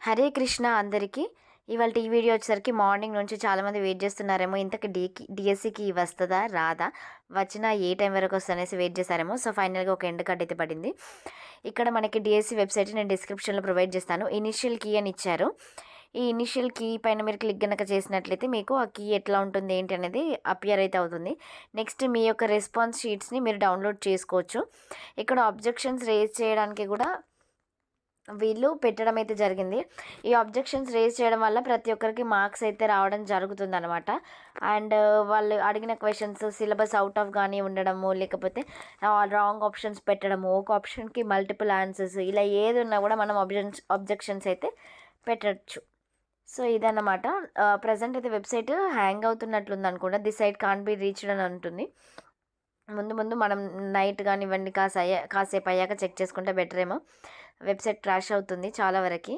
హరే కృష్ణ అందరికీ. ఇవాళ ఈ వీడియో వచ్చేసరికి మార్నింగ్ నుంచి చాలామంది వెయిట్ చేస్తున్నారేమో, ఇంతకు డిఎస్సికి వస్తుందా రాదా, వచ్చినా ఏ టైం వరకు వస్తుందనేసి వెయిట్ చేశారేమో. సో ఫైనల్గా ఒక ఎండ్ కార్డ్ అయితే పడింది. ఇక్కడ మనకి డిఎస్సి వెబ్సైట్ నేను డిస్క్రిప్షన్లో ప్రొవైడ్ చేస్తాను. ఇనిషియల్ కీ అని ఇచ్చారు. ఈ ఇనిషియల్ కీ పైన మీరు క్లిక్ కనుక చేసినట్లయితే మీకు ఆ కీ ఎట్లా ఉంటుంది ఏంటి అనేది అపియర్ అయితే అవుతుంది. నెక్స్ట్ మీ యొక్క రెస్పాన్స్ షీట్స్ని మీరు డౌన్లోడ్ చేసుకోవచ్చు. ఇక్కడ అబ్జెక్షన్స్ రేజ్ చేయడానికి కూడా వీళ్ళు పెట్టడం అయితే జరిగింది. ఈ అబ్జెక్షన్స్ రేజ్ చేయడం వల్ల ప్రతి ఒక్కరికి మార్క్స్ అయితే రావడం జరుగుతుందనమాట. అండ్ వాళ్ళు అడిగిన క్వశ్చన్స్ సిలబస్ అవుట్ ఆఫ్ కానీ ఉండడము, లేకపోతే రాంగ్ ఆప్షన్స్ పెట్టడము, ఒక ఆప్షన్కి మల్టిపుల్ ఆన్సర్స్, ఇలా ఏది ఉన్నా కూడా మనం అబ్జెక్షన్స్ అయితే పెట్టచ్చు. సో ఇదన్నమాట. ప్రజెంట్ అయితే వెబ్సైట్ హ్యాంగ్ అవుతున్నట్లుంది అనుకుంటా. This site can be reached అని ఉంటుంది. ముందు ముందు మనం నైట్ కానివ్వండి కాసేపు అయ్యాక చెక్ చేసుకుంటే బెటర్ ఏమో. వెబ్సైట్ క్రాష్ అవుతుంది చాలా వరకు.